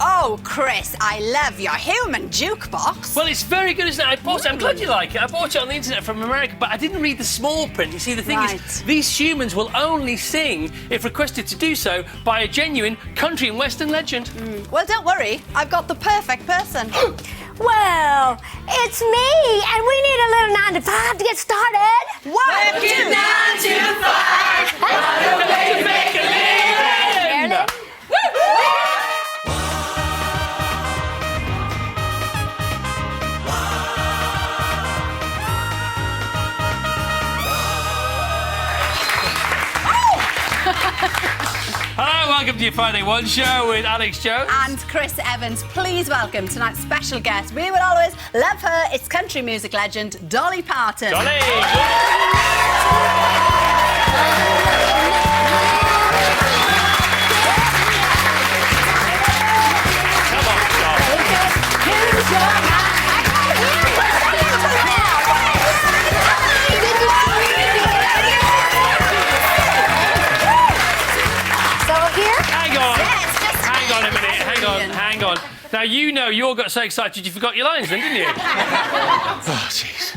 Oh, Chris, I love your human jukebox. Well, it's very good, isn't it? I bought it. I'm glad you like it. I bought it on the internet from America, but I didn't read the small print. You see, the thing is, these humans will only sing if requested to do so by a genuine country and western legend. Well, don't worry. I've got the perfect person. Well, it's me, and we need a little 9 to 5 to get started. Working 9 to 5. What a way to make a living! Hello, welcome to your Friday One show with Alex Jones and Chris Evans. Please welcome tonight's special guest. We will always love her. It's country music legend Dolly Parton. Dolly! Come on, Dolly. Hang on. Now, you know you all got so excited you forgot your lines then, didn't you? Oh, jeez.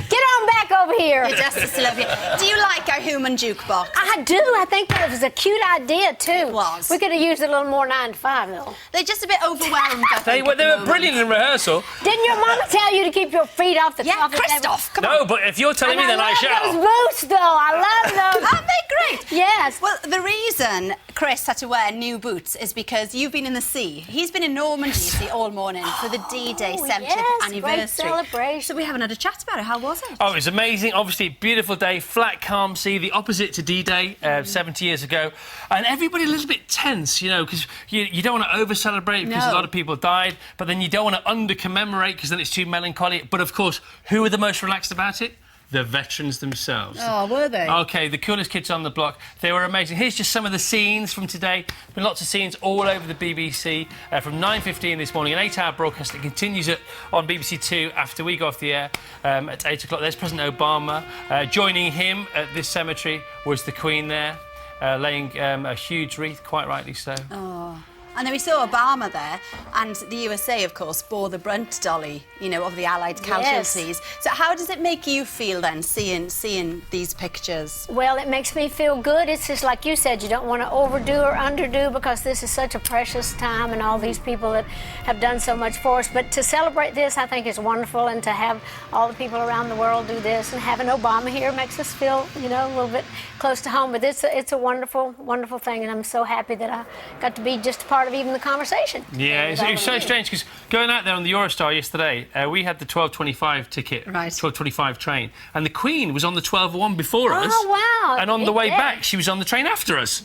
Get on back over here. Your Justice Olivia. Do you like our human jukebox? I do. I think that was a cute idea, too. It was. We could have used a little more 9 to 5, though. They're just a bit overwhelmed, I They think, were brilliant in rehearsal. Didn't your mama tell you to keep your feet off the Yeah, coffee Christoph, come No, on. but if you're telling me, then I love shall. those boots, though. I love those. Aren't they great? Yes. Well, the reason Chris had to wear new boots is because you've been in the sea. He's been in Normandy, you see, all morning for the D-Day 70th yes, anniversary. great celebration. So we haven't had a chat about it. How was it? Oh, it was amazing. Obviously, beautiful day, flat, calm sea, the opposite to D-Day 70 years ago. And everybody a little bit tense, you know, because you don't want to over-celebrate because a lot of people died, but then you don't want to under-commemorate because then it's too melancholy. But, of course, who were the most relaxed about it? The veterans themselves. Oh, were they? OK, the coolest kids on the block. They were amazing. Here's just some of the scenes from today. There's been lots of scenes all over the BBC from 9:15 this morning, an 8-hour broadcast that continues on BBC Two after we go off the air at 8 o'clock. There's President Obama. Joining him at this cemetery was the Queen there, laying a huge wreath, quite rightly so. Oh. And then we saw Obama there, and the USA, of course, bore the brunt, Dolly, you know, of the Allied casualties. So how does it make you feel then, seeing these pictures? Well, it makes me feel good. It's just like you said, you don't want to overdo or underdo because this is such a precious time and all these people that have done so much for us. But to celebrate this, I think is wonderful, and to have all the people around the world do this and having Obama here makes us feel, you know, a little bit close to home. But it's a wonderful, wonderful thing, and I'm so happy that I got to be just a part of even the conversation. Yeah, it was so strange because going out there on the Eurostar yesterday, we had the 12:25 ticket, right. 12:25 train, and the Queen was on the 12:01 before us. Oh, wow. And on the way back, she was on the train after us.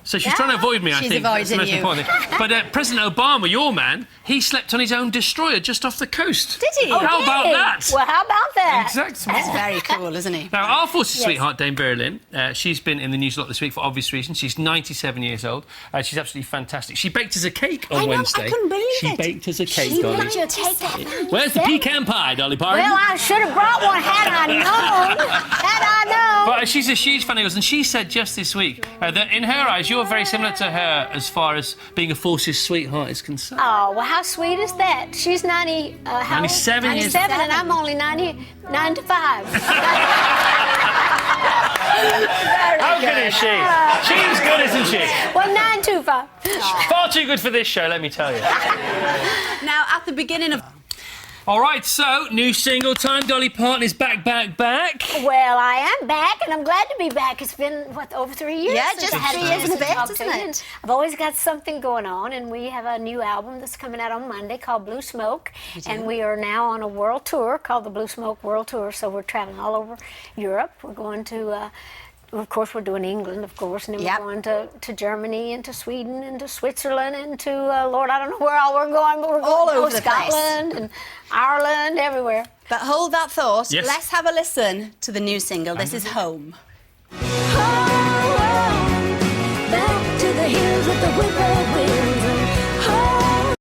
So she's trying to avoid me, I think. That's the most important thing. But President Obama, your man, he slept on his own destroyer just off the coast. Did he? Oh, how about that? Well, how about that? Exactly. That's very cool, isn't he? Now, our forces sweetheart, Dame Berlin, she's been in the news a lot this week for obvious reasons. She's 97 years old. She's absolutely fantastic. She baked us a cake on Wednesday. I couldn't believe it. She baked us a cake, She Dolly. baked you a cake. Where's the pecan pie, Dolly Parton? Well, I should have brought one had I known. Had I known. But she's a huge fan of yours, and she said just this week that in her eyes, you're very similar to her as far as being a forces sweetheart is concerned. Oh, well, how sweet is that? She's 90, how 97 old? years 97, and I'm only 99 to 5. How good is she? She's good, isn't she? Well, 9 to 5. Far too good for this show, let me tell you. Now, at the beginning of... All right, so, new single time. Dolly Parton is back. Well, I am back, and I'm glad to be back. It's been, what, over 3 years? Yeah, since just I had 3 a years and a chance to bit, talk to isn't you, it? and I've always got something going on, and we have a new album that's coming out on Monday called Blue Smoke, and we are now on a world tour called the Blue Smoke World Tour, so we're traveling all over Europe. We're going to... of course, we're doing England, of course, and then we're going to Germany and to Sweden and to Switzerland and to, Lord, I don't know where all we're going, but we're going all to over the place. Scotland and Ireland, everywhere. But hold that thought. Yes. Let's have a listen to the new single. This is Home. Back to the hills with the whippoorwills and home.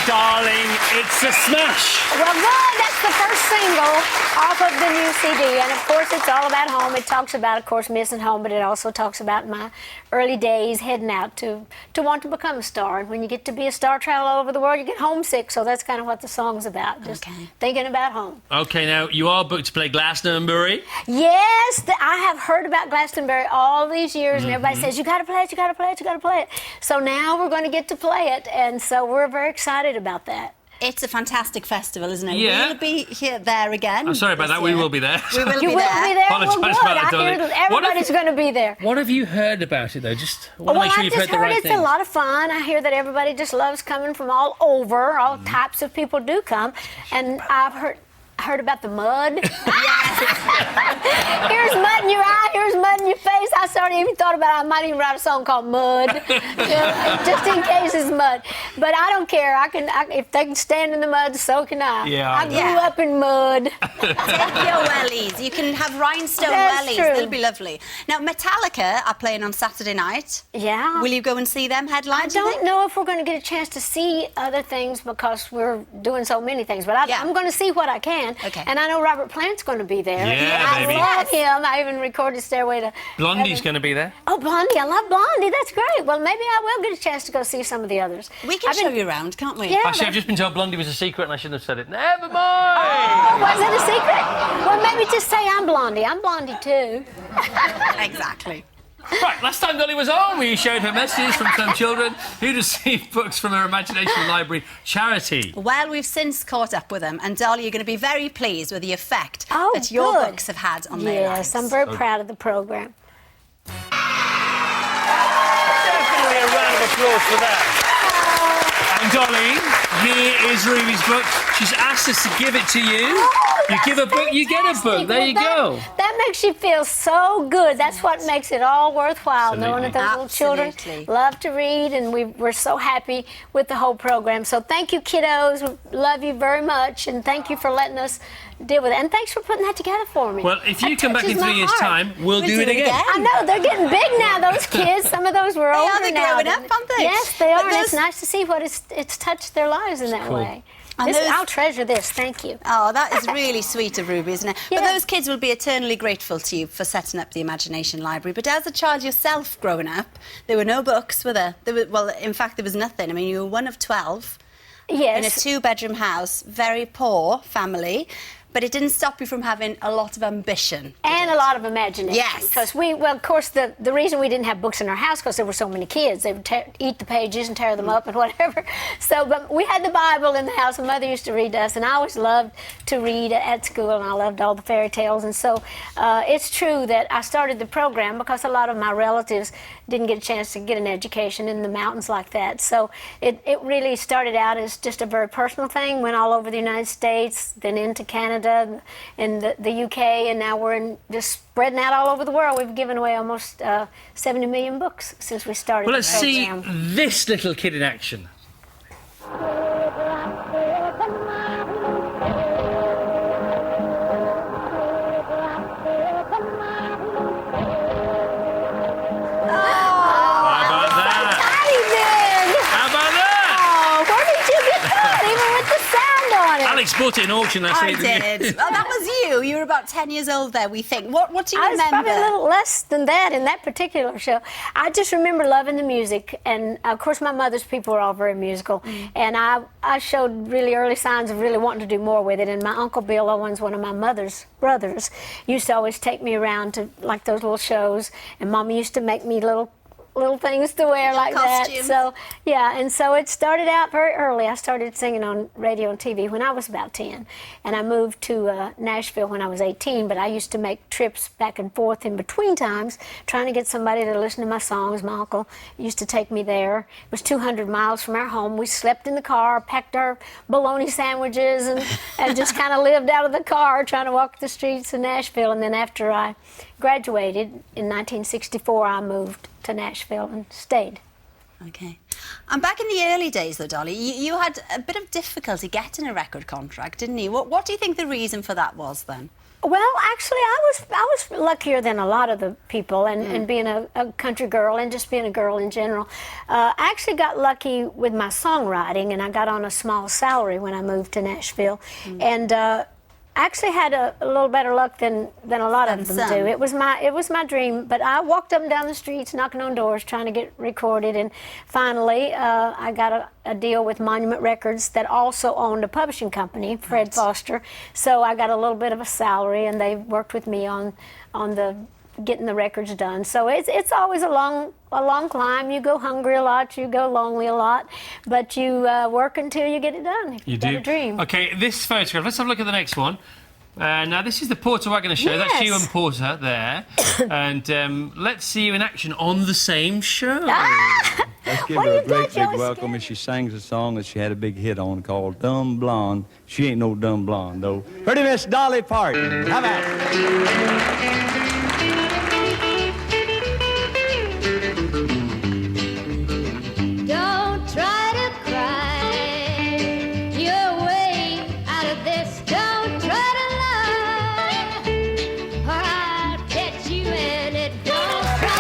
Darling, it's a smash. Well, good. That's the first single. off of the new CD. And of course, it's all about home. It talks about, of course, missing home, but it also talks about my early days heading out to want to become a star. And when you get to be a star, travel all over the world, you get homesick. So that's kind of what the song's about. Just thinking about home. Okay, now you are booked to play Glastonbury. Yes, I have heard about Glastonbury all these years, and everybody says, you got to play it, you got to play it, you got to play it. So now we're going to get to play it, and so we're very excited about that. It's a fantastic festival, isn't it? Yeah. We'll be there again. I'm sorry about that. We will be there. We will You be will there. be there? Apologise Well, good. about that, I Dolly. hear that everybody's going to be there. What have you heard about it, though? Just want to make sure I've you've just heard the right it's things. a lot of fun. I hear that everybody just loves coming from all over. All types of people do come. And I've heard about the mud. Here's mud in your eye, here's mud in your face. I started even thought about I might even write a song called Mud, just in case it's mud. But I don't care. If they can stand in the mud, so can I. Yeah, I grew up in mud. Take your wellies. You can have rhinestone That's wellies. true. They'll be lovely. Now, Metallica are playing on Saturday night. Yeah. Will you go and see them headline? I don't know if we're going to get a chance to see other things because we're doing so many things, but I'm going to see what I can. Okay. And I know Robert Plant's going to be there. Yeah, I baby. love him. I even recorded Stairway to Blondie's Heaven. going to be there. Oh, Blondie. I love Blondie. That's great. Well, maybe I will get a chance to go see some of the others. We can show you around, can't we? Yeah. Actually, I've just been told Blondie was a secret and I shouldn't have said it. Never mind! Oh, was it a secret? Well, maybe just say I'm Blondie. I'm Blondie, too. Exactly. Right, last time Dolly was on, we showed her messages from some children who'd received books from her Imagination Library charity. Well, we've since caught up with them, and Dolly, you're going to be very pleased with the effect that your good. books have had on their lives. Yes, I'm very proud of the program. Definitely a round of applause for that. And Dolly, here is Ruby's book. She's asked us to give it to you. You give a book, you get a book. There you go. That makes you feel so good. That's what makes it all worthwhile, knowing that Absolutely. those little children love to read, and we're so happy with the whole program. So thank you, kiddos. We love you very much, and thank you for letting us deal with it. And thanks for putting that together for me. Well, if you That come back in touches 3 my years' heart. time, we'll do it again. I know, they're getting big now, those kids. Some of those were older They're now. growing up, aren't they? Yes, they are. But And it's nice to see what it's touched their lives in that cool. way. And I'll treasure this. Thank you. Oh, that is really sweet of Ruby, isn't it? Yeah. But those kids will be eternally grateful to you for setting up the Imagination Library. But as a child yourself growing up, there were no books, were there? Well, in fact, there was nothing. I mean, you were one of 12 Yes. in a two-bedroom house, very poor family. But it didn't stop you from having a lot of ambition. And a lot of imagination. Yes. Because of course, the reason we didn't have books in our house because there were so many kids. They would eat the pages and tear them up and whatever. So, but we had the Bible in the house, and Mother used to read to us, and I always loved to read at school, and I loved all the fairy tales. And so it's true that I started the program because a lot of my relatives didn't get a chance to get an education in the mountains like that. So it really started out as just a very personal thing, went all over the United States, then into Canada, and the UK, and now we're just spreading out all over the world. We've given away almost 70 million books since we started Well, the let's see program. this little kid in action. Alex bought it in auction last I week. didn't did. you? Well, that was you. You were about 10 years old there, we think. What do you I was remember? probably a little less than that in that particular show. I just remember loving the music, and of course my mother's people were all very musical, and I showed really early signs of really wanting to do more with it. And my Uncle Bill Owens, one of my mother's brothers, used to always take me around to like those little shows, and Mama used to make me little things to wear like Costumes. that. So, yeah, and so it started out very early. I started singing on radio and TV when I was about 10, and I moved to Nashville when I was 18, but I used to make trips back and forth in between times trying to get somebody to listen to my songs. My uncle used to take me there. It was 200 miles from our home. We slept in the car, packed our bologna sandwiches, and just kind of lived out of the car trying to walk the streets of Nashville. And then after I graduated in 1964, I moved to Nashville and stayed. Okay. And back in the early days, though, Dolly, you had a bit of difficulty getting a record contract, didn't you? What do you think the reason for that was then? Well, actually, I was luckier than a lot of the people, and being a country girl and just being a girl in general. I actually got lucky with my songwriting, and I got on a small salary when I moved to Nashville. And actually had a little better luck than a lot of them do. It was my dream, but I walked up and down the streets, knocking on doors, trying to get recorded, and finally I got a deal with Monument Records that also owned a publishing company, Fred Foster. So I got a little bit of a salary, and they worked with me on the getting the records done. So it's always a long climb. You go hungry a lot, you go lonely a lot, but you work until you get it done. You got do. a dream. Okay, this photograph. Let's have a look at the next one. Now this is the Porter Wagoner show. Yes. That's you and Porter there, and let's see you in action on the same show. Let's give her a great big welcome as she sings a song that she had a big hit on called Dumb Blonde. She ain't no dumb blonde, though. Pretty Miss Dolly Parton. How about it? Don't try to cry your way out of this. Don't try to lie, or I'll get you in it. Don't try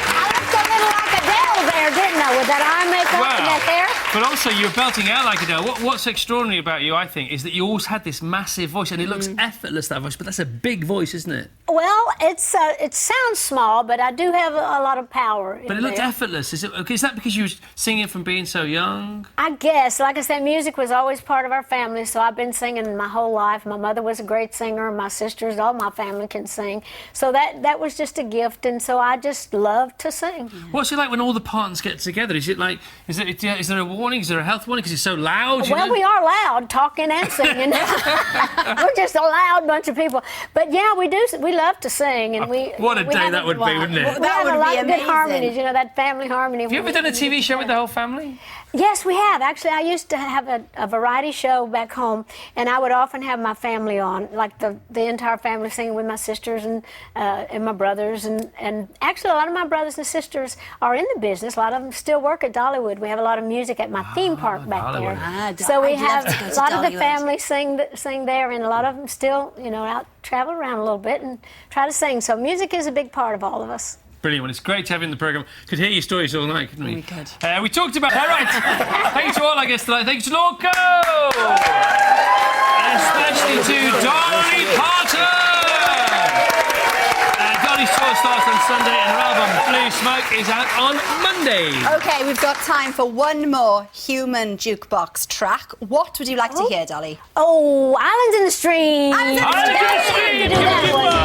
I looked a little like Adele there, didn't I, with that eye makeup and that hair? But also, you're belting out like Adele. What's extraordinary about you, I think, is that you always had this massive voice, and it looks effortless, that voice, but that's a big voice, isn't it? Well, it sounds small, but I do have a lot of power. But it looked effortless. Is that because you were singing from being so young? I guess. Like I said, music was always part of our family, so I've been singing my whole life. My mother was a great singer, my sisters, all my family can sing. So that was just a gift, and so I just love to sing. What's it like when all the partners get together? Is it like, is there a warning? Is there a health warning because it's so loud? Well, we are loud, talking and singing. We're just a loud bunch of people. But yeah, we do. We love to sing, and we. What a day that would be, wouldn't it? We have a lot of good harmonies. You know, that family harmony. Have you ever done a TV show with the whole family? Yes, we have. Actually, I used to have a variety show back home, and I would often have my family on, like the entire family singing with my sisters and my brothers. And actually, a lot of my brothers and sisters are in the business. A lot of them still work at Dollywood. We have a lot of music at my theme park back there. So we have a lot of the family sing there, and a lot of them still, out travel around a little bit and try to sing. So music is a big part of all of us. Brilliant. Well, it's great to have you in the programme. Could hear your stories all night, couldn't we? We could. We talked about... All right. Thank you to all our guests tonight. Thank you to Lorco! Especially to Dolly Parton! Dolly's tour starts on Sunday and her album Blue Smoke is out on Monday. OK, we've got time for one more human jukebox track. What would you like to hear, Dolly? Oh, Islands in the Stream. Islands in the Stream! Islands in the Stream!